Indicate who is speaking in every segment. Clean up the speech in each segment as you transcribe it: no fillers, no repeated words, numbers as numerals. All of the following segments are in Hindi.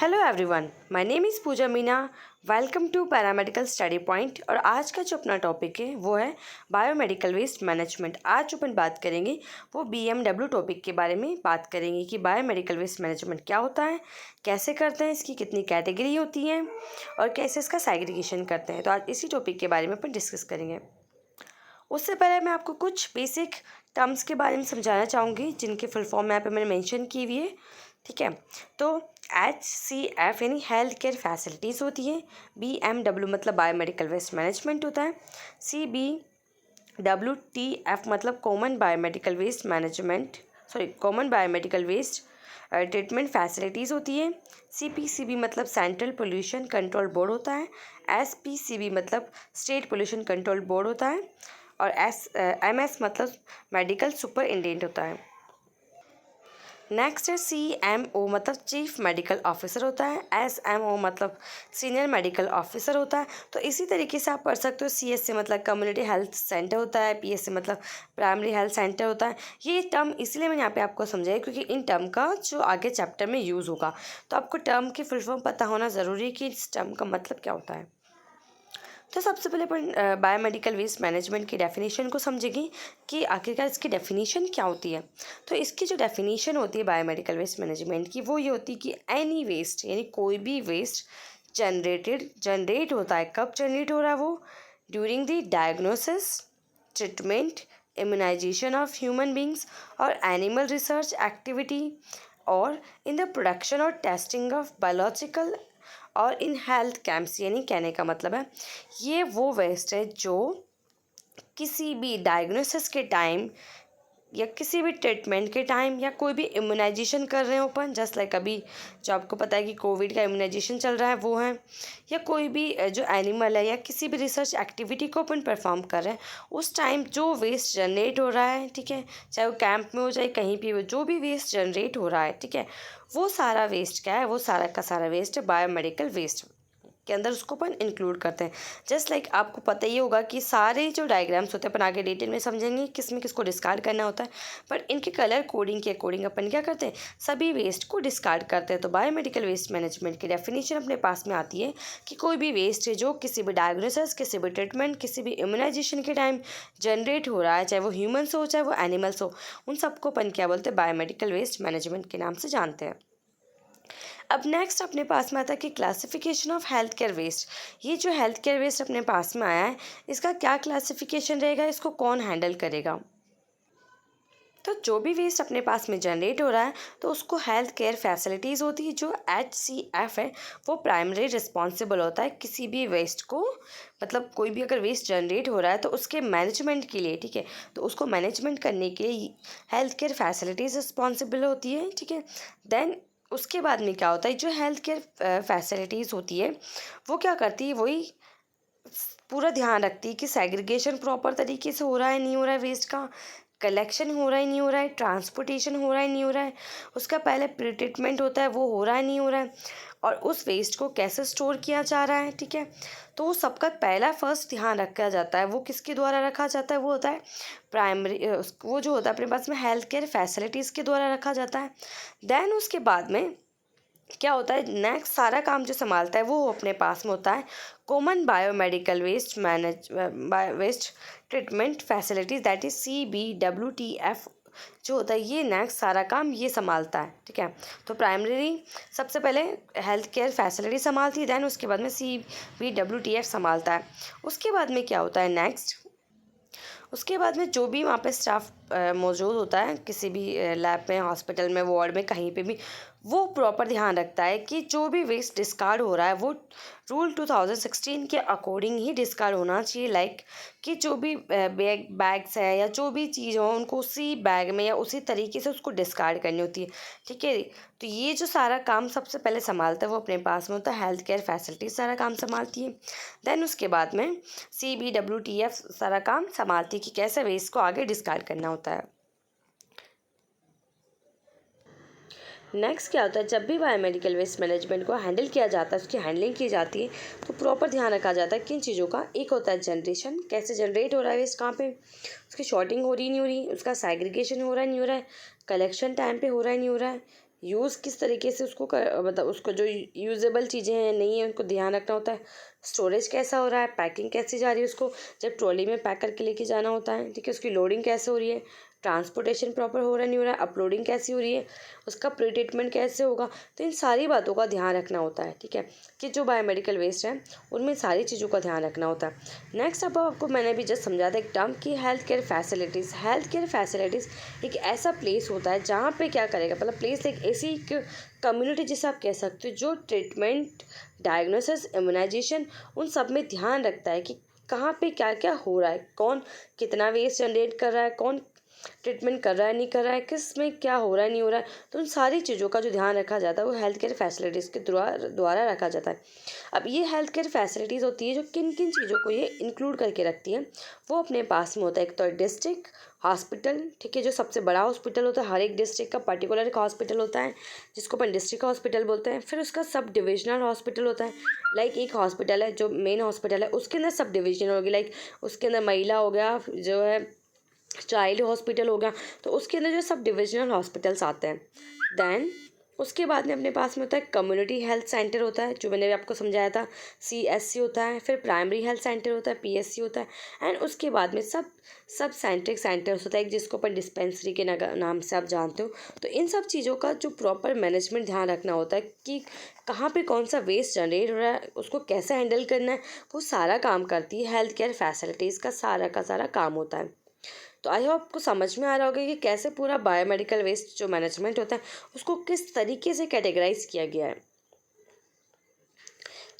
Speaker 1: Hello everyone, my name is Pooja Meena. Welcome to paramedical study point. और आज का जो अपना टॉपिक है वो है बायोमेडिकल वेस्ट मैनेजमेंट। आज जो अपन बात करेंगे वो बीएमडब्ल्यू टॉपिक के बारे में बात करेंगे कि बायोमेडिकल वेस्ट मैनेजमेंट क्या होता है, कैसे करते हैं, इसकी कितनी कैटेगरी होती हैं और कैसे इसका सेग्रीगेशन करते हैं। तो आज इसी टॉपिक के बारे में अपन डिस्कस करेंगे। उससे पहले मैं आपको कुछ बेसिक टर्म्स के बारे में समझाना चाहूँगी जिनके फुल फॉर्म यहाँ पे मैंने मेंशन की हुई है। ठीक है, तो HCF यानी हेल्थ केयर फैसिलिटीज़ होती है। BMW मतलब बायोमेडिकल वेस्ट मैनेजमेंट होता है। CBWTF मतलब common biomedical waste management common biomedical waste treatment facilities होती है। CPCB मतलब सेंट्रल पोल्यूशन कंट्रोल बोर्ड होता है। SPCB मतलब स्टेट पोल्यूशन कंट्रोल बोर्ड होता है। और MS मतलब मेडिकल सुपरिटेंडेंट होता है। नेक्स्ट है CMO मतलब चीफ मेडिकल ऑफिसर होता है। SMO मतलब सीनियर मेडिकल ऑफिसर होता है। तो इसी तरीके से आप पढ़ सकते हो। CSC मतलब कम्युनिटी हेल्थ सेंटर होता है। PSC मतलब प्राइमरी हेल्थ सेंटर होता है। ये टर्म इसलिए मैंने यहाँ पे आपको समझाया क्योंकि इन टर्म का जो आगे चैप्टर में यूज़ होगा, तो आपको टर्म की फुल फॉर्म पता होना ज़रूरी है कि इस टर्म का मतलब क्या होता है। तो सबसे पहले अपन बायोमेडिकल वेस्ट मैनेजमेंट की डेफिनेशन को समझेंगे कि आखिरकार इसकी डेफिनेशन क्या होती है। तो इसकी जो डेफिनेशन होती है बायोमेडिकल वेस्ट मैनेजमेंट की, वो ये होती है कि एनी वेस्ट यानी कोई भी वेस्ट जनरेट होता है। कब जनरेट हो रहा है वो? During the diagnosis, treatment, immunization of human beings और एनिमल रिसर्च एक्टिविटी और इन द प्रोडक्शन और टेस्टिंग ऑफ बायोलॉजिकल और इन हेल्थ कैंप्स। यानी कहने का मतलब है ये वो वेस्ट है जो किसी भी डायग्नोसिस के टाइम या किसी भी ट्रीटमेंट के टाइम या कोई भी इम्यूनाइजेशन कर रहे हो अपन, जस्ट लाइक अभी जो आपको पता है कि कोविड का इम्यूनाइजेशन चल रहा है वो है, या कोई भी जो एनिमल है या किसी भी रिसर्च एक्टिविटी को अपन परफॉर्म कर रहे हैं, उस टाइम जो वेस्ट जनरेट हो रहा है, ठीक है, चाहे वो कैंप में हो चाहे कहीं भी हो, जो भी वेस्ट जनरेट हो रहा है, ठीक है, वो सारा वेस्ट क्या है? वो सारा का सारा वेस्ट है बायोमेडिकल वेस्ट के अंदर उसको अपन इंक्लूड करते हैं। जस्ट लाइक आपको पता ही होगा कि सारे जो डायग्राम्स होते हैं अपन आगे डिटेल में समझेंगे किस में किसको डिस्कार्ड करना होता है, पर इनके कलर कोडिंग के अकॉर्डिंग अपन क्या करते हैं? सभी वेस्ट को डिस्कार्ड करते हैं। तो बायोमेडिकल वेस्ट मैनेजमेंट की डेफिनेशन अपने पास में आती है कि कोई भी वेस्ट है जो किसी भी डायग्नोसिस, किसी भी ट्रीटमेंट, किसी भी इम्यूनाइजेशन के टाइम जनरेट हो रहा है, चाहे वो ह्यूमन्स हो चाहे वो एनिमल्स हो, उन सबको अपन क्या बोलते हैं? बायोमेडिकल वेस्ट मैनेजमेंट के नाम से जानते हैं। अब नेक्स्ट अपने पास में आता है कि classification of health care waste. ये जो हेल्थ केयर वेस्ट अपने पास में आया है, इसका क्या क्लासिफिकेशन रहेगा, इसको कौन हैंडल करेगा? तो जो भी वेस्ट अपने पास में जनरेट हो रहा है तो उसको हेल्थ केयर फैसिलिटीज़ होती है, जो HCF है, वो प्राइमरी रिस्पॉन्सिबल होता है किसी भी वेस्ट को, मतलब कोई भी अगर वेस्ट जनरेट हो रहा है तो उसके मैनेजमेंट के लिए, ठीक है, तो उसको मैनेजमेंट करने के लिए हेल्थ केयर फैसिलिटीज़ रिस्पॉन्सिबल होती है। ठीक है, देन उसके बाद में क्या होता है? जो हेल्थ केयर फैसिलिटीज़ होती है वो क्या करती है? वही पूरा ध्यान रखती है कि सेग्रीगेशन प्रॉपर तरीके से हो रहा है नहीं हो रहा है, वेस्ट का कलेक्शन हो रहा है नहीं हो रहा है, ट्रांसपोर्टेशन हो रहा है नहीं हो रहा है, उसका पहले प्री ट्रीटमेंट होता है वो हो रहा है नहीं हो रहा है, और उस वेस्ट को कैसे स्टोर किया जा रहा है। ठीक है, तो वो सबका पहला फर्स्ट ध्यान रखा जाता है। वो किसके द्वारा रखा जाता है? वो होता है प्राइमरी, वो जो होता है अपने पास में हेल्थ केयर फैसिलिटीज़ के द्वारा रखा जाता है। देन उसके बाद में क्या होता है? नेक्स्ट सारा काम जो संभालता है वो अपने पास में होता है common biomedical waste treatment facilities, that is CBWTF जो होता है, ये नेक्स्ट सारा काम ये संभालता है। ठीक है, तो प्राइमरी सबसे पहले हेल्थ केयर फैसिलिटी संभालती है, देन उसके बाद में CBWTF संभालता है। उसके बाद में क्या होता है नेक्स्ट? उसके बाद में जो भी वहाँ पे स्टाफ मौजूद होता है किसी भी लैब में, हॉस्पिटल में, वार्ड में, कहीं पे भी, वो प्रॉपर ध्यान रखता है कि जो भी वेस्ट डिस्कार्ड हो रहा है वो रूल 2016 के अकॉर्डिंग ही डिस्कार्ड होना चाहिए। लाइक कि जो भी बैग्स है या जो भी चीज़ हो उनको उसी बैग में या उसी तरीके से उसको डिस्कार्ड करनी होती है। ठीक है, तो ये जो सारा काम सबसे पहले संभालता है वो अपने पास में होता है हेल्थ केयर फैसिलिटीज सारा काम संभालती है। देन उसके बाद में CBWTF सारा काम संभालती है कि कैसे वेस्ट को आगे डिस्कार्ड करना होता है। नेक्स्ट क्या होता है? जब भी बायोमेडिकल वेस्ट मैनेजमेंट को हैंडल किया जाता है, उसकी हैंडलिंग की जाती है, तो प्रॉपर ध्यान रखा जाता है किन चीज़ों का। एक होता है जनरेशन, कैसे जनरेट हो रहा है वेस्ट, कहाँ पे उसकी शॉर्टिंग हो रही नहीं हो रही, उसका सेग्रीगेशन हो रहा है नहीं हो रहा है, कलेक्शन टाइम पे हो रहा है नहीं हो रहा है, यूज़ किस तरीके से उसको मतलब उसको जो यूजेबल चीज़ें हैं नहीं है उनको ध्यान रखना होता है। स्टोरेज कैसा हो रहा है, पैकिंग कैसी जा रही है, उसको जब ट्रॉली में पैक करके लेके जाना होता है, ठीक है, उसकी लोडिंग कैसे हो रही है, ट्रांसपोर्टेशन प्रॉपर हो रहा है नहीं हो रहा है, अपलोडिंग कैसी हो रही है, उसका प्री ट्रीटमेंट कैसे होगा। तो इन सारी बातों का ध्यान रखना होता है, ठीक है, कि जो बायोमेडिकल वेस्ट है उनमें सारी चीज़ों का ध्यान रखना होता है। नेक्स्ट अब आपको मैंने भी जस्ट समझा था एक टर्म की health care facilities. Health care facilities एक ऐसा प्लेस होता है जहाँ पे क्या करेगा, मतलब प्लेस एक ऐसी कम्युनिटी जिसे आप कह सकते हो जो ट्रीटमेंट, डायग्नोसिस, इम्यूनाइजेशन उन सब में ध्यान रखता है कि कहाँ पे क्या क्या हो रहा है, कौन कितना वेस्ट जनरेट कर रहा है, कौन ट्रीटमेंट कर रहा है नहीं कर रहा है, किस में क्या हो रहा है नहीं हो रहा है। तो उन सारी चीज़ों का जो ध्यान रखा जाता है वो हेल्थ केयर फैसिलिटीज़ के द्वारा रखा जाता है। अब ये हेल्थ केयर फैसिलिटीज़ होती है जो किन किन चीज़ों को ये इंक्लूड करके रखती है वो अपने पास में होता है। एक तो डिस्ट्रिक्ट हॉस्पिटल, ठीक है, जो सबसे बड़ा हॉस्पिटल होता है, हर एक डिस्ट्रिक्ट का पर्टिकुलर एक हॉस्पिटल होता है जिसको अपन डिस्ट्रिक्ट हॉस्पिटल बोलते हैं। फिर उसका सब डिविजनल हॉस्पिटल होता है, लाइक एक हॉस्पिटल है जो मेन हॉस्पिटल है उसके अंदर सब डिविजन होगी, लाइक उसके अंदर महिला हो गया, जो है चाइल्ड हॉस्पिटल हो गया, तो उसके अंदर जो सब डिविजनल हॉस्पिटल्स आते हैं। देन उसके बाद में अपने पास में होता है कम्युनिटी हेल्थ सेंटर होता है, जो मैंने भी आपको समझाया था, CSC होता है। फिर प्राइमरी हेल्थ सेंटर होता है, PSC होता है। एंड उसके बाद में सब सेंट्रिक सेंटर्स होता है, जिसको अपन डिस्पेंसरी के नाम से आप जानते हो। तो इन सब चीज़ों का जो प्रॉपर मैनेजमेंट ध्यान रखना होता है कि कहाँ पे कौन सा वेस्ट जनरेट हो रहा है, उसको कैसे हैंडल करना है, वो सारा काम करती है हेल्थ केयर फैसिलिटीज़ का सारा काम होता है। तो आई होप आपको समझ में आ रहा होगा कि कैसे पूरा बायोमेडिकल वेस्ट जो मैनेजमेंट होता है उसको किस तरीके से कैटेगराइज किया गया है।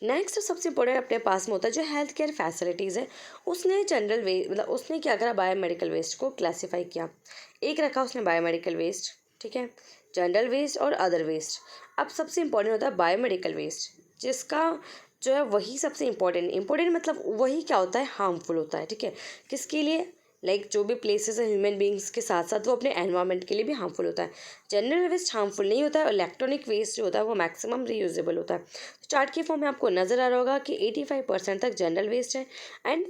Speaker 1: नेक्स्ट सबसे इंपॉर्टेंट अपने पास में होता है जो हेल्थ केयर फैसिलिटीज़ है, उसने जनरल वे मतलब उसने क्या करा, बायोमेडिकल वेस्ट को क्लासीफाई किया। एक रखा उसने बायोमेडिकल वेस्ट, ठीक है, जनरल वेस्ट और अदर वेस्ट। अब सबसे इंपॉर्टेंट होता है बायोमेडिकल वेस्ट, जिसका जो है वही सबसे इंपॉर्टेंट मतलब वही क्या होता है, हार्मफुल होता है, ठीक है, किसके लिए, लाइक जो भी प्लेसेस हैं ह्यूमन बींग्स के साथ साथ वो अपने एनवायरनमेंट के लिए भी हार्मफुल होता है। जनरल वेस्ट हार्मफुल नहीं होता है, इलेक्ट्रॉनिक वेस्ट जो होता है वो मैक्सिमम रीयूजेबल होता है। तो चार्ट के फॉर्म में आपको नज़र आ रहा होगा कि 85% तक जनरल वेस्ट है एंड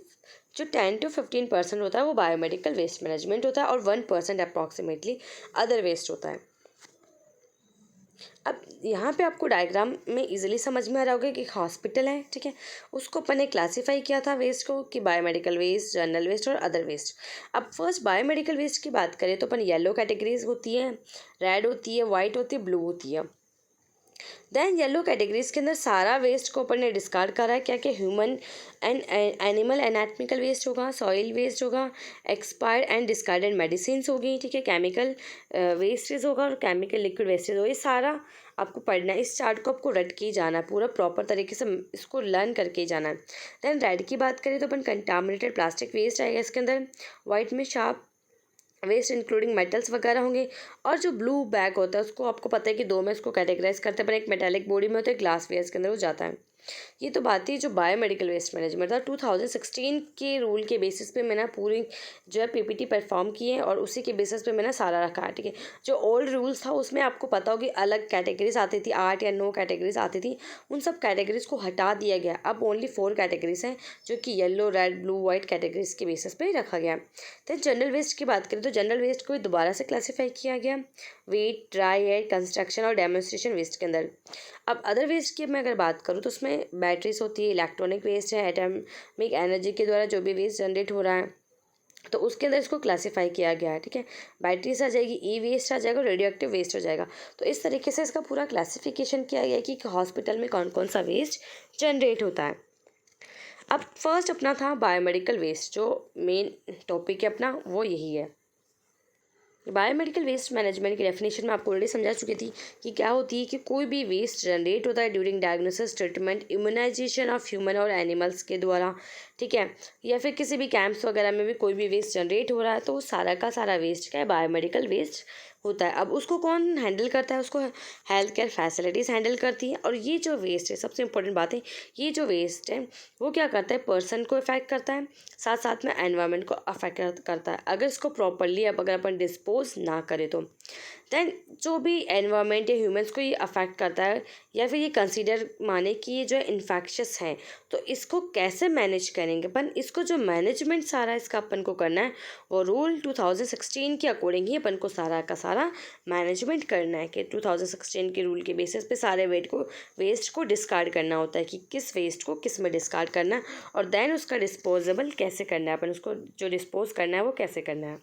Speaker 1: जो 10 to 15% होता है वो बायोमेडिकल वेस्ट मैनेजमेंट होता है और 1% अप्रॉक्सीमेटली अदर वेस्ट होता है। अब यहाँ पे आपको डायग्राम में इजीली समझ में आ रहा होगा कि एक हॉस्पिटल है, ठीक है, उसको अपन ने क्लासीफाई किया था वेस्ट को कि बायोमेडिकल वेस्ट, जनरल वेस्ट और अदर वेस्ट। अब फर्स्ट बायोमेडिकल वेस्ट की बात करें तो अपन येलो कैटेगरीज होती है, रेड होती है, वाइट होती है, ब्लू होती है। देन येलो कैटेगरीज के अंदर सारा वेस्ट को अपन ने डिस्कार्ड करा है, क्या क्या human and animal anatomical waste होगा, सॉइल वेस्ट होगा, एक्सपायर्ड एंड डिस्कार्डेड मेडिसिन होगी, ठीक है, केमिकल वेस्टेज होगा और केमिकल लिक्विड वेस्टेज होगा। ये सारा आपको पढ़ना है, इस चार्ट को आपको रट के ही जाना है, पूरा प्रॉपर तरीके से इसको लर्न करके ही जाना है। देन रेड की बात करें तो अपन कंटामिनेटेड प्लास्टिक वेस्ट आएगा इसके अंदर, वाइट में शार्प वेस्ट इंक्लूडिंग मेटल्स वगैरह होंगे, और जो ब्लू बैग होता है उसको आपको पता है कि दो में इसको कैटेगराइज करते हैं, पर एक मेटालिक बॉडी में होता है, ग्लास वेयर के अंदर वो जाता है। ये तो बात थी जो बायोमेडिकल वेस्ट मैनेजमेंट था। 2016 के रूल के बेसिस पे मैंने पूरी जो है PPT परफॉर्म की है और उसी के बेसिस पे मैंने सारा रखा है, ठीक है। जो ओल्ड रूल्स था उसमें आपको पता होगी अलग कैटेगरीज आती थी, 8 या 9 कैटेगरीज आती थी, उन सब कैटेगरीज को हटा दिया गया। अब ओनली 4 कैटेगरीज हैं जो कि yellow, red, blue, white categories के बेसिस पे रखा गया। तो जनरल वेस्ट की बात करें तो जनरल वेस्ट को दोबारा से क्लासीफाई किया गया वेट, ड्राई एयर, कंस्ट्रक्शन और डेमोन्स्ट्रेशन वेस्ट के अंदर। अब अदर वेस्ट की मैं अगर बात करूँ तो उसमें बैटरीज होती है, इलेक्ट्रॉनिक वेस्ट है, एटॉमिक एनर्जी के द्वारा जो भी वेस्ट जनरेट हो रहा है तो उसके अंदर इसको क्लासीफाई किया गया है, ठीक है। बैटरीज आ जाएगी, ई वेस्ट आ जाएगा, रेडियो एक्टिव वेस्ट हो जाएगा। तो इस तरीके से इसका पूरा क्लासिफिकेशन किया गया है कि हॉस्पिटल में कौन कौन सा वेस्ट जनरेट होता है। अब फर्स्ट अपना था बायोमेडिकल वेस्ट, जो मेन टॉपिक है अपना वो यही है। बायोमेडिकल वेस्ट मैनेजमेंट की डेफिनेशन में आपको ऑलरेडी समझा चुकी थी कि क्या होती है कि कोई भी वेस्ट जनरेट होता है during diagnosis, treatment, immunization of human और एनिमल्स के द्वारा, ठीक है, या फिर किसी भी कैंप्स वगैरह में भी कोई भी वेस्ट जनरेट हो रहा है तो वो सारा का सारा वेस्ट क्या है, बायोमेडिकल वेस्ट होता है। अब उसको कौन हैंडल करता है, उसको हेल्थ केयर फैसिलिटीज़ हैंडल करती है। और ये जो वेस्ट है, सबसे इंपॉर्टेंट बात है, ये जो वेस्ट है वो क्या करता है, पर्सन को इफेक्ट करता है, साथ साथ में एनवायरनमेंट को अफेक्ट करता है। अगर इसको प्रॉपरली अगर अपन डिस्पोज ना करें तो देन जो भी एनवायरनमेंट या ह्यूमंस को ये अफेक्ट करता है या फिर ये कंसीडर माने कि ये जो है इन्फेक्शस है, तो इसको कैसे मैनेज करेंगे अपन, इसको जो मैनेजमेंट सारा इसका अपन को करना है वो रूल 2016 के अकॉर्डिंग ही अपन को सारा का सारा सारा मैनेजमेंट करना है कि 2016 के रूल के बेसिस पे सारे वेस्ट को डिस्कार्ड करना होता है कि किस वेस्ट को किस में डिस्कार्ड करना है, और देन उसका डिस्पोजेबल कैसे करना है, अपन उसको जो डिस्पोज करना है वो कैसे करना है।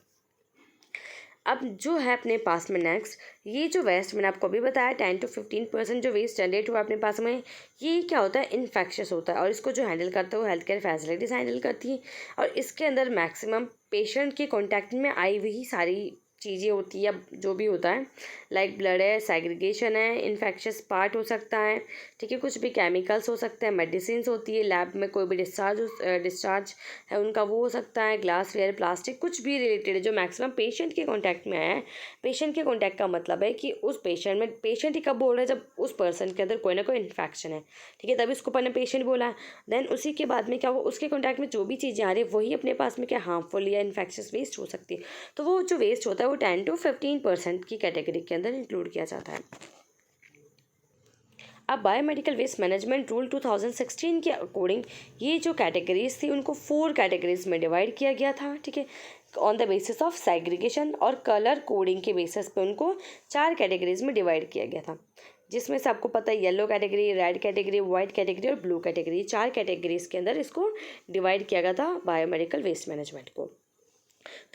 Speaker 1: अब जो है अपने पास में नेक्स्ट, ये जो वेस्ट मैंने आपको अभी बताया 10 to 15% जो वेस्ट जनरेट हुआ अपने पास में, ये क्या होता है, इन्फेक्शस होता है, और इसको जो हैंडल करता है वो हेल्थ केयर फैसिलिटीज़ हैंडल करती हैं, और इसके अंदर मैक्सिमम पेशेंट के कॉन्टैक्ट में आई हुई सारी चीज़ें होती है या जो भी होता है, लाइक ब्लड है, सेग्रीगेशन है, इन्फेक्शस पार्ट हो सकता है, ठीक है, कुछ भी केमिकल्स हो सकते हैं, मेडिसिन होती है, लैब में कोई भी डिस्चार्ज है उनका वो हो सकता है, ग्लास वेयर, प्लास्टिक, कुछ भी रिलेटेड है जो मैक्सिमम पेशेंट के कॉन्टैक्ट में आया है। पेशेंट के कॉन्टैक्ट का मतलब है कि उस पेशेंट ही कब बोल रहे हैं, जब उस पर्सन के अंदर कोई ना कोई इन्फेक्शन है, ठीक है, तभी उसको अपन ने पेशेंट बोला है। देन उसी के बाद में क्या हुआ, उसके कॉन्टैक्ट में जो भी चीज़ें आ रही है वही अपने पास में क्या हार्मफुल या इन्फेक्शस वेस्ट हो सकती है, तो वो जो वेस्ट होता है वो 10 to 15% की कैटेगरी के अंदर इंक्लूड किया जाता है। अब बायोमेडिकल वेस्ट मैनेजमेंट रूल 2016 के अकॉर्डिंग ये जो कैटेगरीज थी उनको 4 कैटेगरीज में डिवाइड किया गया था, ठीक है, on the basis of segregation और कलर कोडिंग के बेसिस पे उनको 4 कैटेगरीज में डिवाइड किया गया था, जिसमें से आपको पता है yellow category, red category, white category और ब्लू कैटेगरी, 4 कैटेगरीज के अंदर इसको डिवाइड किया गया था बायोमेडिकल वेस्ट मैनेजमेंट को।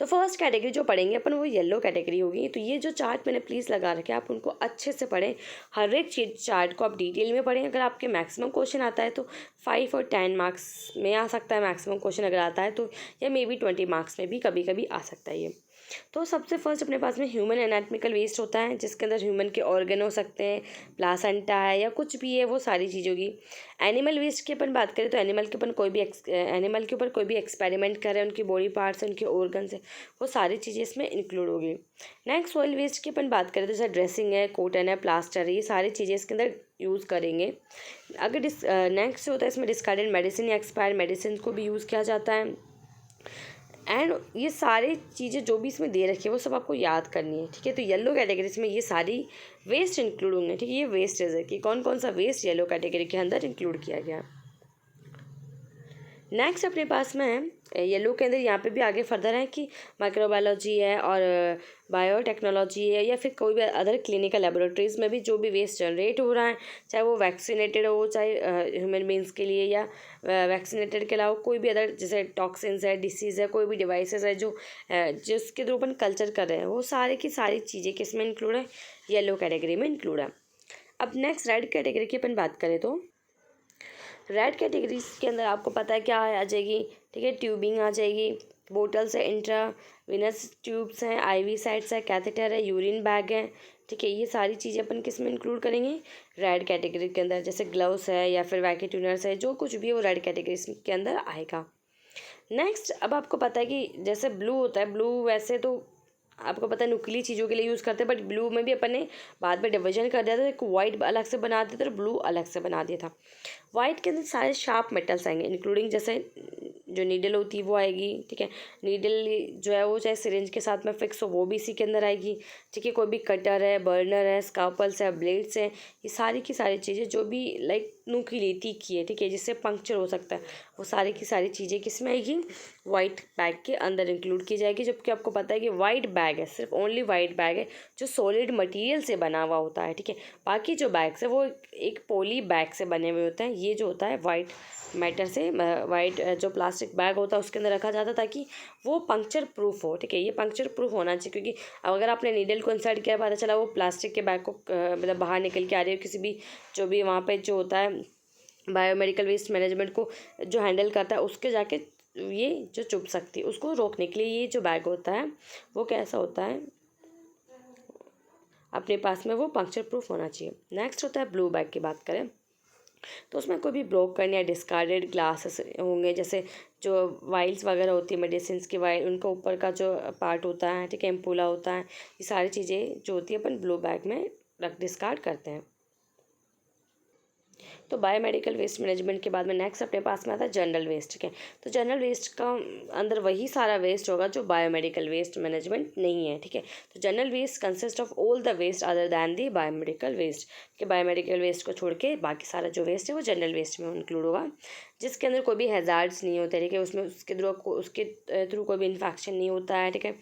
Speaker 1: तो फर्स्ट कैटेगरी जो पढ़ेंगे अपन वो येलो कैटेगरी होगी। तो ये जो चार्ट मैंने प्लीज़ लगा रखे आप उनको अच्छे से पढ़ें, हर एक चीज चार्ट को आप डिटेल में पढ़ें। अगर आपके मैक्सिमम क्वेश्चन आता है तो 5 और 10 मार्क्स में आ सकता है मैक्सिमम क्वेश्चन अगर आता है तो, या मे बी 20 मार्क्स में भी कभी कभी आ सकता है ये। तो सबसे फर्स्ट अपने पास में ह्यूमन एनाटॉमिकल वेस्ट होता है, जिसके अंदर ह्यूमन के ऑर्गन हो सकते हैं, प्लासेंटा है या कुछ भी है, वो सारी चीज़ होगी। एनिमल वेस्ट की अपन बात करें तो एनिमल के ऊपर कोई भी एक्सपेरिमेंट कर रहे हैं, उनकी बॉडी पार्ट्स है, उनके ऑर्गन्स है, वो सारी चीज़ें इसमें इंक्लूड होगी। नेक्स्ट सॉइल वेस्ट की अपन बात करें तो जैसे ड्रेसिंग है, कॉटन है, प्लास्टर है, ये सारी चीज़ें इसके अंदर यूज़ करेंगे। अगर नेक्स्ट होता है इसमें डिस्कार्डेड मेडिसिन या एक्सपायर्ड मेडिसिन को भी यूज़ किया जाता है। एंड ये सारी चीज़ें जो भी इसमें दे रखी है वो सब आपको याद करनी है, ठीक है। तो येलो कैटेगरीज में ये सारी वेस्ट इंक्लूड होंगे, ठीक है। ये वेस्टेज है कि कौन कौन सा वेस्ट येलो कैटेगरी के अंदर इंक्लूड किया गया। नेक्स्ट अपने पास में है येलो के अंदर, यहाँ पे भी आगे फर्दर है कि माइक्रोबायोलॉजी है और बायोटेक्नोलॉजी है या फिर कोई भी अदर क्लिनिकल लेबोरेटरीज़ में भी जो भी वेस्ट जनरेट हो रहा है, चाहे वो वैक्सीनेटेड हो, चाहे ह्यूमन बींग्स के लिए या वैक्सीनेटेड के अलावा कोई भी अदर जैसे टॉक्सिन्स है, डिसीज़ है, कोई भी डिवाइसेस है जो जिसके थ्रू अपन कल्चर कर रहे हैं, वो सारी की सारी चीज़ें किस में इंक्लूड है, येलो कैटेगरी में इंक्लूड है। अब नेक्स्ट रेड कैटेगरी की अपन बात करें तो रेड कैटेगरीज के अंदर आपको पता है क्या आ जाएगी, ठीक है, ट्यूबिंग आ जाएगी, बोटल्स है, इंट्राविनस ट्यूब्स हैं, आईवी साइट्स है, कैथेटर है, यूरिन बैग है, ठीक है। ये सारी चीज़ें अपन किस में इंक्लूड करेंगे, रेड कैटेगरी के अंदर। जैसे ग्लव्स है या फिर वैक्यूम ट्यूनर्स है, जो कुछ भी है वो रेड कैटेगरी के अंदर आएगा। नेक्स्ट अब आपको पता है कि जैसे ब्लू होता है, ब्लू वैसे तो आपको पता है नुकीली चीज़ों के लिए यूज़ करते हैं, बट ब्लू में भी अपन ने बाद में डिवीजन कर दिया था, एक वाइट अलग से बना दिया था और ब्लू अलग से बना दिया था। वाइट के अंदर सारे शार्प मेटल्स आएंगे, इंक्लूडिंग जैसे जो नीडल होती है वो आएगी, ठीक है। नीडल जो है वो चाहे सिरिंज के साथ में फिक्स हो वो भी इसी के अंदर आएगी, ठीक है। कोई भी कटर है, बर्नर है, स्कापल्स है, ब्लेड्स हैं, ये सारी की सारी चीज़ें जो भी लाइक नुकीली तीखी है, ठीक है, जिससे पंक्चर हो सकता है, वो सारी की सारी चीज़ें किस में आएगी, वाइट बैग के अंदर इंक्लूड की जाएगी। जबकि आपको पता है कि वाइट बैग है, सिर्फ ओनली वाइट बैग है जो सॉलिड मटेरियल से बना हुआ होता है, ठीक है। बाकी जो बैग्स है वो एक पॉली बैग से बने हुए होते हैं। ये जो होता है वाइट मैटर से, वाइट जो प्लास्टिक बैग होता है उसके अंदर रखा जाता है ताकि वो पंक्चर प्रूफ हो, ठीक है। ये पंक्चर प्रूफ होना चाहिए, क्योंकि अगर आपने नीडल को इंसर्ट किया, पता चला वो प्लास्टिक के बैग को मतलब बाहर निकल के आ रही है, किसी भी जो भी वहाँ पे जो होता है बायोमेडिकल वेस्ट मैनेजमेंट को जो हैंडल करता है उसके जाके ये जो चुभ सकती है, उसको रोकने के लिए ये जो बैग होता है वो कैसा होता है, अपने पास में वो पंक्चर प्रूफ होना चाहिए। नेक्स्ट होता है ब्लू बैग की बात करें तो उसमें कोई भी ब्रोकन या डिस्कार्डेड ग्लासेस होंगे, जैसे जो वाइल्स वगैरह होती है मेडिसिन की वाइल, उनका ऊपर का जो पार्ट होता है, ठीक है, एम्पूला होता है, ये सारी चीज़ें जो होती है अपन ब्लू बैग में रख डिस्कार्ड करते हैं। तो बायोमेडिकल वेस्ट मैनेजमेंट के बाद में नेक्स्ट अपने पास में आता है जनरल वेस्ट। ठीक है, तो जनरल वेस्ट का अंदर वही सारा वेस्ट होगा जो बायोमेडिकल वेस्ट मैनेजमेंट नहीं है। ठीक है, तो general waste consist of all the waste other than the biomedical waste, कि बायोमेडिकल वेस्ट को छोड़ के बाकी सारा जो वेस्ट है वो जनरल वेस्ट में इंक्लूड होगा, जिसके अंदर कोई भी हैजार्ड्स नहीं होते। ठीक है, उसमें उसके थ्रू कोई भी इन्फेक्शन नहीं होता है। ठीक है,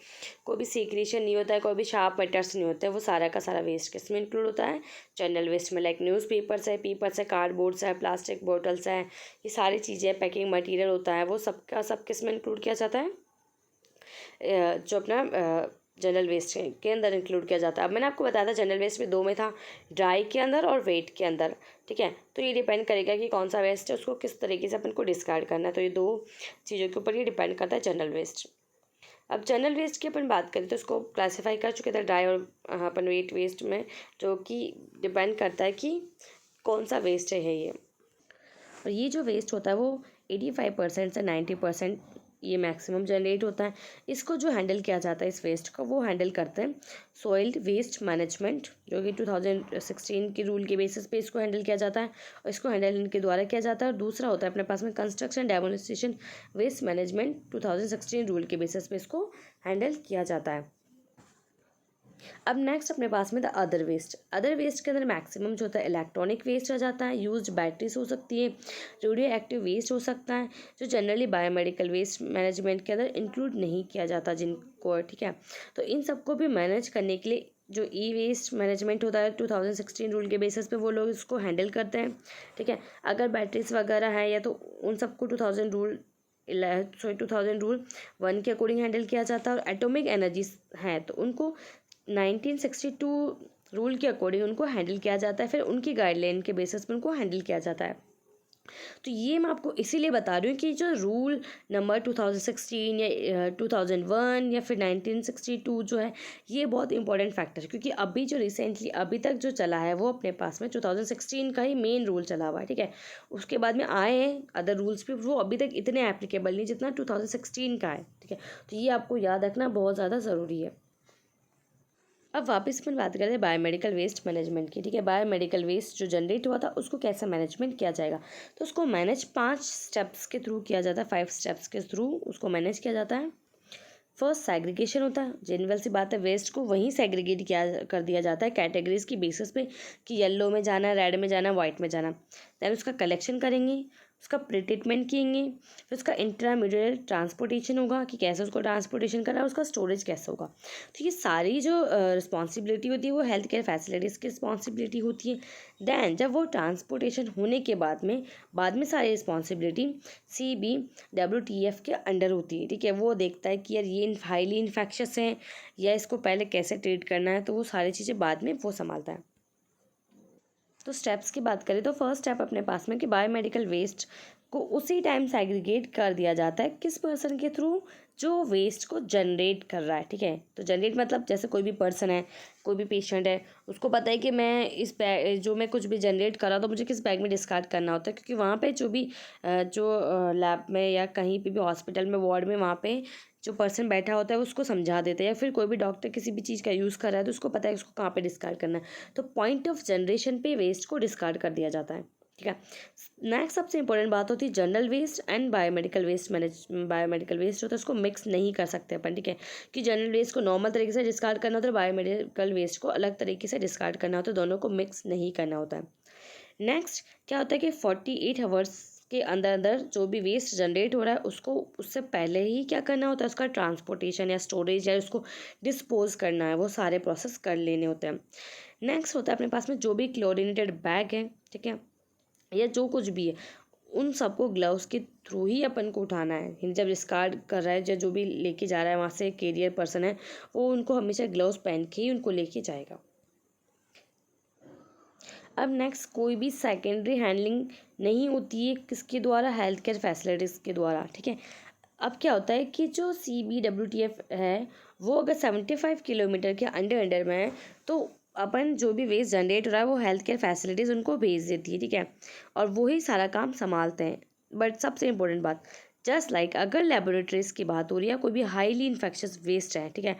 Speaker 1: कोई भी सीक्रेशन नहीं होता है, कोई भी शार्प मैटर्स नहीं होते हैं, वो सारा का सारा वेस्ट किसमें इंक्लूड होता है, जनरल वेस्ट में। लाइक न्यूज़ पेपर्स है, कार्डबोर्ड्स है, प्लास्टिक बॉटल्स हैं, ये सारी चीज़ें, पैकिंग मटेरियल होता है, वो सबका सब किस में इंक्लूड किया जाता है, जो अपना जनरल वेस्ट के अंदर इंक्लूड किया जाता है। अब मैंने आपको बताया था जनरल वेस्ट में दो में था, ड्राई के अंदर और वेट के अंदर। ठीक है, तो ये डिपेंड करेगा कि कौन सा वेस्ट है उसको किस तरीके से अपन को डिस्कार्ड करना है, तो ये दो चीज़ों के ऊपर ये डिपेंड करता है जनरल वेस्ट। अब जनरल वेस्ट की अपन बात करें तो इसको क्लासीफाई कर चुके थे ड्राई और अपन वेट वेस्ट में, जो कि डिपेंड करता है कि कौन सा वेस्ट है ये। और ये जो वेस्ट होता है वो 85% से 90% ये मैक्सिमम जनरेट होता है। इसको जो हैंडल किया जाता है इस वेस्ट को, वो हैंडल करते हैं सॉइल वेस्ट मैनेजमेंट, जो कि 2016 के रूल के बेसिस पे इसको हैंडल किया जाता है, और इसको हैंडल इनके द्वारा किया जाता है। और दूसरा होता है अपने पास में construction demolition waste management, 2016 rule के बेसिस पे इसको हैंडल किया जाता है। अब नेक्स्ट अपने पास में द अदर वेस्ट के अंदर मैक्सिमम जो होता है इलेक्ट्रॉनिक वेस्ट आ जाता है, यूज्ड बैटरीज हो सकती है, रेडियो एक्टिव वेस्ट हो सकता है, जो जनरली बायोमेडिकल वेस्ट मैनेजमेंट के अंदर इंक्लूड नहीं किया जाता जिनको। ठीक है, तो इन सबको भी मैनेज करने के लिए जो ई वेस्ट मैनेजमेंट होता है 2016 रूल के बेसिस पे वो लोग इसको हैंडल करते हैं। ठीक है, अगर बैटरीज वगैरह हैं या तो उन सबको 2000 रूल 1 के अकॉर्डिंग हैंडल किया जाता है, और एटॉमिक एनर्जीज हैं तो उनको 1962 रूल के अकॉर्डिंग उनको हैंडल किया जाता है, फिर उनकी गाइडलाइन के बेसिस पर उनको हैंडल किया जाता है। तो ये मैं आपको इसीलिए बता रही हूँ कि जो रूल नंबर 2016 या 2001 या फिर 1962 जो है, ये बहुत इंपॉर्टेंट फैक्टर है, क्योंकि अभी जो रिसेंटली अभी तक जो चला है वो अपने पास में 2016 का ही मेन रूल चला हुआ है। ठीक है, उसके बाद में आए हैं अदर रूल्स भी, वो अभी तक इतने एप्लीकेबल नहीं जितना 2016 का है। ठीक है, तो ये आपको याद रखना बहुत ज़्यादा ज़रूरी है। अब वापस अपन बात करते हैं बायोमेडिकल वेस्ट मैनेजमेंट की। ठीक है, बायोमेडिकल वेस्ट जो जनरेट हुआ था उसको कैसे मैनेजमेंट किया जाएगा, तो उसको मैनेज 5 स्टेप्स के थ्रू किया जाता है, 5 स्टेप्स के थ्रू उसको मैनेज किया जाता है। फर्स्ट सेग्रीगेशन होता है, जेनरल सी बात है, वेस्ट को वहीं सेग्रीगेट किया कर दिया जाता है कैटेगरीज की बेसिस पे कि येलो में जाना, रेड में जाना, वाइट में जाना। दैन उसका कलेक्शन करेंगे, उसका प्रीट्रीटमेंट करेंगे, फिर उसका इंटरमीडिएट ट्रांसपोर्टेशन होगा कि कैसे उसको ट्रांसपोर्टेशन करा, उसका स्टोरेज कैसे होगा। तो ये सारी जो रिस्पॉन्सिबिलिटी होती है वो हेल्थ केयर फैसिलिटीज़ की रिस्पॉन्सिबिलिटी होती है। दैन जब वो ट्रांसपोर्टेशन होने के बाद में सारी रिस्पॉन्सिबिलिटी CBWTF के अंडर होती है। ठीक है, वो देखता है कि यार ये हाईली इन्फेक्शस है या इसको पहले कैसे ट्रीट करना है, तो वो सारी चीज़ें बाद में वो संभालता है। तो स्टेप्स की बात करें तो फर्स्ट स्टेप अपने पास में कि बायोमेडिकल वेस्ट को उसी टाइम सेग्रीगेट कर दिया जाता है किस पर्सन के थ्रू, जो वेस्ट को जनरेट कर रहा है। ठीक है, तो जनरेट मतलब जैसे कोई भी पर्सन है, कोई भी पेशेंट है, उसको पता है कि मैं इस बैग जो मैं कुछ भी जनरेट कर रहा हूँ तो मुझे किस बैग में डिस्कार्ड करना होता है, क्योंकि वहाँ पे जो लैब में या कहीं पे भी हॉस्पिटल में वार्ड में वहाँ पे जो पर्सन बैठा होता है उसको समझा देते हैं, या फिर कोई भी डॉक्टर किसी भी चीज़ का यूज़ कर रहा है तो उसको पता है उसको कहाँ पे डिस्कार्ड करना है, तो पॉइंट ऑफ जनरेशन पे वेस्ट को डिस्कार्ड कर दिया जाता है। ठीक है, नेक्स्ट सबसे इंपॉर्टेंट बात होती है general waste and biomedical waste biomedical waste होता है उसको मिक्स नहीं कर सकते अपन। ठीक है, कि जनरल वेस्ट को नॉर्मल तरीके से डिस्कार्ड करना होता है, बायोमेडिकल वेस्ट को अलग तरीके से डिस्कार्ड करना होता है, दोनों को मिक्स नहीं करना होता है। नेक्स्ट क्या होता है कि 48 आवर्स के अंदर अंदर जो भी वेस्ट जनरेट हो रहा है उसको उससे पहले ही क्या करना होता है, उसका ट्रांसपोर्टेशन या स्टोरेज या उसको डिस्पोज करना है, वो सारे प्रोसेस कर लेने होते हैं। नेक्स्ट होता है अपने पास में जो भी क्लोरिनेटेड बैग है, ठीक है, या जो कुछ भी है, उन सबको ग्लव्स के थ्रू ही अपन को उठाना है। जब डिस्कार्ड कर रहा है या जो भी लेके जा रहा है वहाँ से कैरियर पर्सन है, वो उनको हमेशा ग्लव्स पहन के ही उनको लेके जाएगा। अब नेक्स्ट कोई भी सेकेंडरी हैंडलिंग नहीं होती है किसके द्वारा, हेल्थ केयर फैसिलिटीज़ के द्वारा। ठीक है, अब क्या होता है कि जो CBWTF है वो अगर 75 किलोमीटर के अंडर में है तो अपन जो भी वेस्ट जनरेट हो रहा है वो हेल्थ केयर फैसिलिटीज़ उनको भेज देती है। ठीक है, और वही सारा काम संभालते हैं। बट सबसे इम्पोर्टेंट बात, जस्ट लाइक अगर लेबोरेटरीज़ की बात हो रही है, कोई भी हाईली इन्फेक्शस वेस्ट है, ठीक है,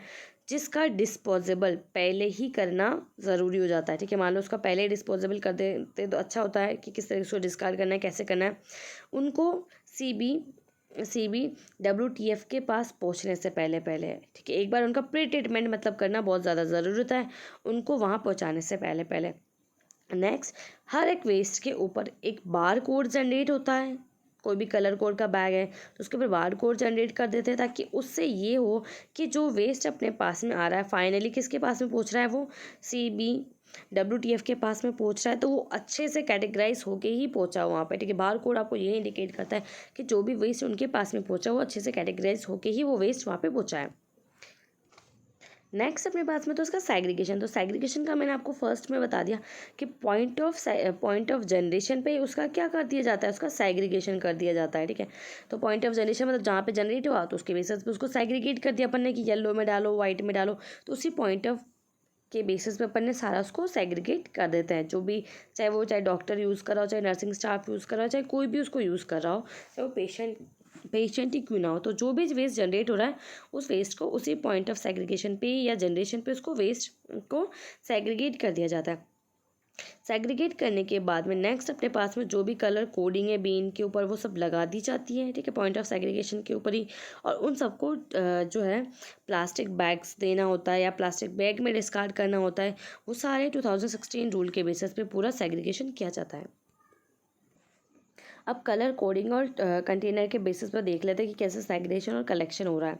Speaker 1: जिसका डिस्पोजेबल पहले ही करना ज़रूरी हो जाता है, ठीक है। मान लो उसका पहले डिस्पोजेबल कर देते तो अच्छा होता है कि किस तरीके से डिस्कार्ड करना है, कैसे करना है। उनको CBWTF के पास पहुंचने से पहले ठीक है, एक बार उनका प्री ट्रीटमेंट मतलब करना बहुत ज़्यादा ज़रूरी होता है, उनको वहाँ पहुँचाने से पहले। नेक्स्ट, हर एक वेस्ट के ऊपर एक बार कोड जनरेट होता है। कोई भी कलर कोड का बैग है तो उसके ऊपर बार कोड जनरेट कर देते हैं, ताकि उससे ये हो कि जो वेस्ट अपने पास में आ रहा है फाइनली किसके पास में पहुंच रहा है, वो CBWTF के पास में पहुंच रहा है, तो वो अच्छे से कैटेगराइज होके ही पहुंचा वहाँ पे, ठीक है। बार कोड आपको ये इंडिकेट करता है कि जो भी वेस्ट उनके पास में पहुंचा वो अच्छे से कैटेगराइज होके ही वो वेस्ट वहाँ पे पहुंचा है। नेक्स्ट अपने पास में तो उसका सेग्रीगेशन। तो सेग्रीगेशन का मैंने आपको फर्स्ट में बता दिया कि पॉइंट ऑफ जनरेशन पे उसका क्या कर दिया जाता है, उसका सेग्रीगेशन कर दिया जाता है, ठीक है। तो पॉइंट ऑफ जनरेशन मतलब जहाँ पे जनरेट हुआ तो उसके बेसिस पे उसको सेग्रीगेट कर दिया अपन ने कि येलो में डालो, वाइट में डालो, तो उसी पॉइंट ऑफ के बेसिस पे अपन ने सारा उसको सेग्रीगेट कर देते हैं। जो भी चाहे डॉक्टर यूज़ कर रहा हो, चाहे नर्सिंग स्टाफ यूज़ कर रहा हो, चाहे कोई भी उसको यूज़ कर रहा हो, चाहे वो पेशेंट ही क्यों ना हो, तो जो भी वेस्ट जनरेट हो रहा है उस वेस्ट को उसी पॉइंट ऑफ सेग्रीगेशन पे या जनरेशन पे उसको वेस्ट को सेग्रीगेट कर दिया जाता है। सेग्रीगेट करने के बाद में नेक्स्ट अपने पास में जो भी कलर कोडिंग है बीन के ऊपर वो सब लगा दी जाती है, ठीक है, पॉइंट ऑफ सेग्रीगेशन के ऊपर ही। और उन सबको जो है प्लास्टिक बैग्स देना होता है या प्लास्टिक बैग में डिस्कार्ड करना होता है, वो सारे 2016 रूल के बेसिस पे पूरा सेग्रीगेशन किया जाता है। अब कलर कोडिंग और कंटेनर के बेसिस पर देख लेते हैं कि कैसे सेग्रीगेशन और कलेक्शन हो रहा है।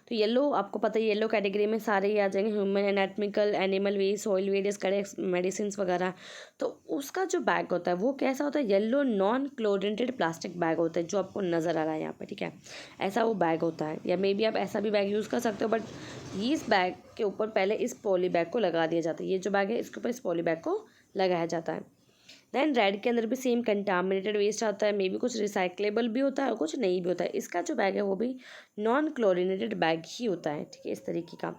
Speaker 1: तो येलो, आपको पता है येलो कैटेगरी में सारे ही आ जाएंगे, human anatomical, animal waste, soil waste, medicine वगैरह। तो उसका जो बैग होता है वो कैसा होता है, yellow non chlorinated plastic bag होता है, जो आपको नज़र आ रहा है यहाँ पर, ठीक है। ऐसा वो बैग होता है, या मे बी आप ऐसा भी बैग यूज़ कर सकते हो, बट इस बैग के ऊपर पहले इस पॉली बैग को लगा दिया जाता है। ये जो बैग है इसके ऊपर इस पॉली बैग को लगाया जाता है। देन रेड के अंदर भी सेम कंटामिनेटेड वेस्ट आता है, मे बी कुछ रिसाइक्लेबल भी होता है और कुछ नहीं भी होता है। इसका जो बैग है वो भी नॉन क्लोरिनेटेड बैग ही होता है, ठीक है, इस तरीके का।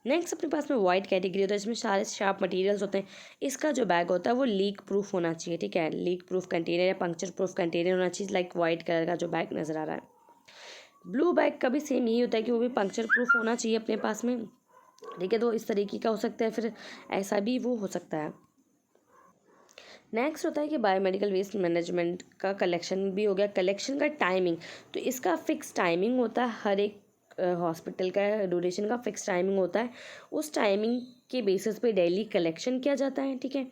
Speaker 1: नेक्स्ट अपने पास में वाइट कैटेगरी होता है, जिसमें सारे शार्प मटेरियल्स होते हैं। इसका जो बैग होता है वो लीक प्रूफ होना चाहिए, ठीक है, लीक प्रूफ कंटेनर या पंक्चर प्रूफ कंटेनर होना चाहिए, लाइक वाइट कलर का जो बैग नज़र आ रहा है। ब्लू बैग का भी सेम यही होता है कि वो भी पंक्चर प्रूफ होना चाहिए अपने पास में, ठीक है। तो इस तरीके का हो सकता है, फिर ऐसा भी वो हो सकता है। नेक्स्ट होता है कि बायोमेडिकल वेस्ट मैनेजमेंट का कलेक्शन भी हो गया। कलेक्शन का टाइमिंग, तो इसका फिक्स टाइमिंग होता है, हर एक हॉस्पिटल का ड्यूरेशन का फिक्स टाइमिंग होता है। उस टाइमिंग के बेसिस पे डेली कलेक्शन किया जाता है, ठीक है।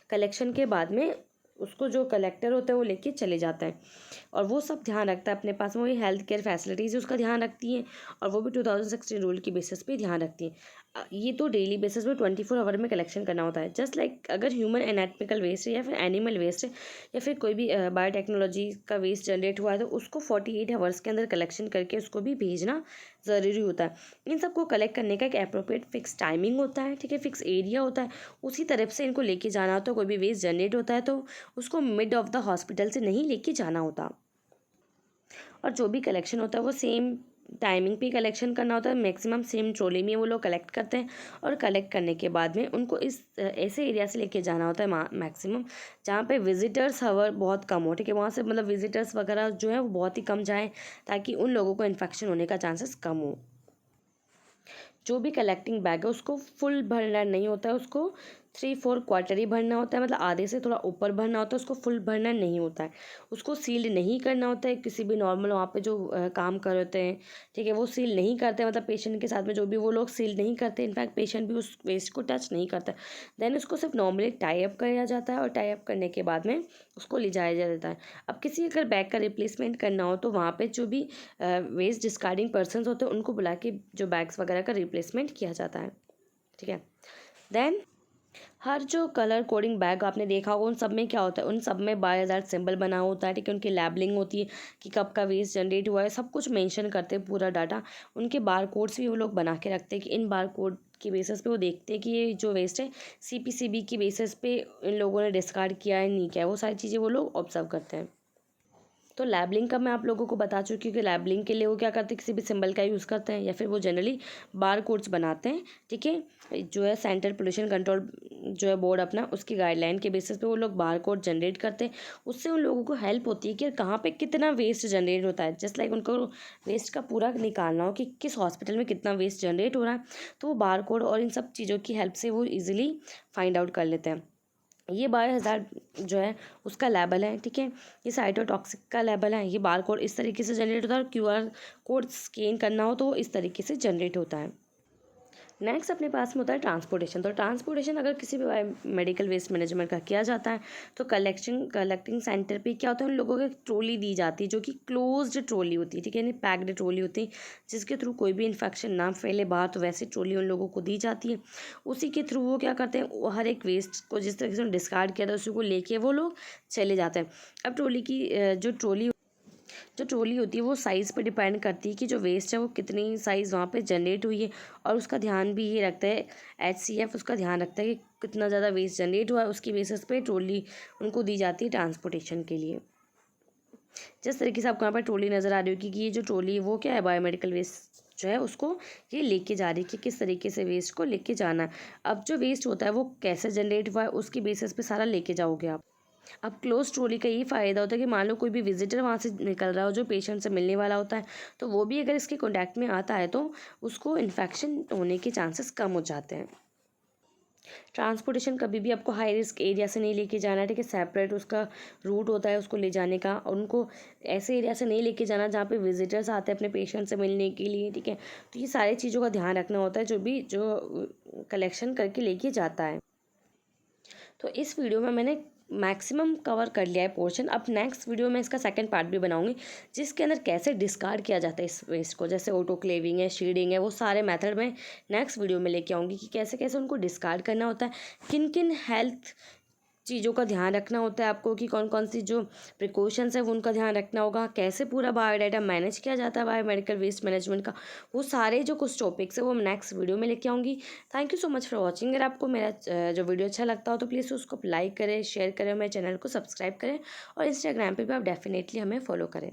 Speaker 1: कलेक्शन के बाद में उसको जो कलेक्टर होता है वो लेके चले जाता है, और वो सब ध्यान रखता है अपने पास में, वही हेल्थ केयर फैसिलिटीज़ उसका ध्यान रखती हैं, और वो भी 2016 रूल की बेसिस पे ध्यान रखती हैं। ये तो डेली बेसिस पे 24 आवर में कलेक्शन करना होता है। जस्ट लाइक अगर ह्यूमन एनाटॉमिकल वेस्ट है या फिर एनिमल वेस्ट है या फिर कोई भी बायोटेक्नोलॉजी का वेस्ट जनरेट हुआ है, तो उसको 48 आवर्स के अंदर कलेक्शन करके उसको भी भेजना ज़रूरी होता है। इन सबको कलेक्ट करने का एक अप्रोप्रिएट फिक्स टाइमिंग होता है, ठीक है, फिक्स एरिया होता है, उसी तरफ से इनको लेके जाना होता है। कोई भी वेस्ट जनरेट होता है तो उसको मिड ऑफ द हॉस्पिटल से नहीं लेके जाना होता, और जो भी कलेक्शन होता है वो सेम टाइमिंग पे कलेक्शन करना होता है। मैक्सिमम सेम ट्रॉली में वो लोग कलेक्ट करते हैं, और कलेक्ट करने के बाद में उनको इस ऐसे एरिया से लेके जाना होता है मैक्सिमम जहाँ पे विजिटर्स हवर बहुत कम हो, ठीक है, वहाँ से मतलब विजिटर्स वगैरह जो है वो बहुत ही कम जाएँ, ताकि उन लोगों को इन्फेक्शन होने का चांसेस कम हो। जो भी कलेक्टिंग बैग है उसको फुल भरना नहीं होता है, उसको 3/4 क्वार्टर ही भरना होता है, मतलब आधे से थोड़ा ऊपर भरना होता है, उसको फुल भरना नहीं होता है। उसको सील नहीं करना होता है, किसी भी नॉर्मल वहाँ पे जो काम कर होते हैं, ठीक है, वो सील नहीं करते, मतलब पेशेंट के साथ में जो भी वो लोग सील नहीं करते, इनफैक्ट पेशेंट भी उस वेस्ट को टच नहीं करता। देन उसको सिर्फ नॉर्मली टाई अप किया जाता है, और टाई अप करने के बाद में उसको ले जाया जाता है। अब किसी अगर बैग का रिप्लेसमेंट करना हो तो वहाँ पर जो भी वेस्ट डिस्कार्डिंग पर्सन होते हैं उनको बुला के जो बैग्स वगैरह का रिप्लेसमेंट किया जाता है, ठीक है। देन हर जो कलर कोडिंग बैग आपने देखा होगा उन सब में क्या होता है, उन सब में बाय हज़ार सिंबल बना होता है, ठीक है, उनकी लेबलिंग होती है कि कब का वेस्ट जनरेट हुआ है, सब कुछ मेंशन करते हैं पूरा डाटा। उनके बार कोड्स भी वो लोग बना के रखते हैं कि इन बार कोड की बेसिस पे वो देखते हैं कि ये जो वेस्ट है CPCB की बेसिस पे इन लोगों ने डिस्कार्ड किया है नहीं किया है, वो सारी चीज़ें वो लोग ऑब्जर्व करते हैं। तो लैबलिंग का मैं आप लोगों को बता चुकी हूँ कि लैबलिंग के लिए वो क्या करते हैं, किसी भी सिंबल का यूज़ करते हैं या फिर वो जनरली बार कोड्स बनाते हैं। ठीक है, जो है सेंट्रल पोल्यूशन कंट्रोल जो है बोर्ड अपना, उसकी गाइडलाइन के बेसिस पे वो लोग बार कोड जनरेट करते हैं। उससे उन लोगों को हेल्प होती है कि कहाँ पे कितना वेस्ट जनरेट होता है। जस्ट लाइक उनको वेस्ट का पूरा निकालना हो कि किस हॉस्पिटल में कितना वेस्ट जनरेट हो रहा है, तो वो बार कोड और इन सब चीज़ों की हेल्प से वो ईजिली फाइंड आउट कर लेते हैं। ये बायोहजार्ड जो है उसका लेबल है। ठीक है, ये साइटोटॉक्सिक का लेबल है। ये बार कोड इस तरीके से जनरेट होता है और QR कोड स्कैन करना हो तो इस तरीके से जनरेट होता है। नेक्स्ट अपने पास में होता है ट्रांसपोर्टेशन। तो ट्रांसपोर्टेशन अगर किसी भी मेडिकल वेस्ट मैनेजमेंट का किया जाता है तो कलेक्टिंग सेंटर पे क्या होता है, उन लोगों को एक ट्रॉली दी जाती है जो कि क्लोज्ड ट्रॉली होती है। ठीक है, यानी पैक्ड ट्रॉली होती है जिसके थ्रू कोई भी इन्फेक्शन ना फैले बाहर, तो वैसी ट्रॉली उन लोगों को दी जाती है। उसी के थ्रू वो क्या करते हैं, वो हर एक वेस्ट को जिस तरीके से डिस्कार्ड किया था उसी को लेके वो लोग चले जाते हैं। अब ट्रॉली की जो ट्रॉली होती है वो साइज़ पे डिपेंड करती है कि जो वेस्ट है वो कितनी साइज़ वहाँ पे जनरेट हुई है, और उसका ध्यान भी ये रखता है HCF, उसका ध्यान रखता है कि कितना ज़्यादा वेस्ट जनरेट हुआ है, उसकी बेसिस पे ट्रॉली उनको दी जाती है ट्रांसपोर्टेशन के लिए। जिस तरीके से आपको यहाँ पर ट्रॉली नज़र आ रही होगी कि ये जो ट्रॉली है वो क्या है, बायोमेडिकल वेस्ट जो है उसको ये लेके जा रही है कि किस तरीके से वेस्ट को लेके जाना है। अब जो वेस्ट होता है वो कैसे जनरेट हुआ है उसकी बेसिस पे सारा लेके जाओगे आप। अब क्लोज ट्रॉली का ये फ़ायदा होता है कि मान लो कोई भी विजिटर वहाँ से निकल रहा हो जो पेशेंट से मिलने वाला होता है, तो वो भी अगर इसके कॉन्टैक्ट में आता है तो उसको इन्फेक्शन होने के चांसेस कम हो जाते हैं। ट्रांसपोर्टेशन कभी भी आपको हाई रिस्क एरिया से नहीं लेके जाना है। ठीक है, सेपरेट उसका रूट होता है उसको ले जाने का, और उनको ऐसे एरिया से नहीं लेके जाना जहाँ पे विजिटर्स आते हैं अपने पेशेंट से मिलने के लिए। ठीक है, तो ये सारी चीज़ों का ध्यान रखना होता है जो कलेक्शन करके लेके जाता है। तो इस वीडियो में मैंने मैक्सिमम कवर कर लिया है पोर्शन। अब नेक्स्ट वीडियो में इसका सेकंड पार्ट भी बनाऊंगी जिसके अंदर कैसे डिस्कार्ड किया जाता है इस वेस्ट को, जैसे ऑटोक्लेविंग है, शीडिंग है, वो सारे मेथड में नेक्स्ट वीडियो में लेके आऊँगी कि कैसे कैसे उनको डिस्कार्ड करना होता है, किन किन हेल्थ चीज़ों का ध्यान रखना होता है आपको, कि कौन कौन सी जो प्रिकॉशंस है वो उनका ध्यान रखना होगा, कैसे पूरा बायोडाटा मैनेज किया जाता है बायोमेडिकल वेस्ट मैनेजमेंट का। वो सारे जो कुछ टॉपिक्स है वो नेक्स्ट वीडियो में लेके आऊँगी। Thank you so much for watching. अगर आपको मेरा जो वीडियो अच्छा लगता हो तो प्लीज़ उसको लाइक करें, शेयर करें, मेरे चैनल को सब्सक्राइब करें, और इंस्टाग्राम पर भी आप डेफिनेटली हमें फॉलो करें।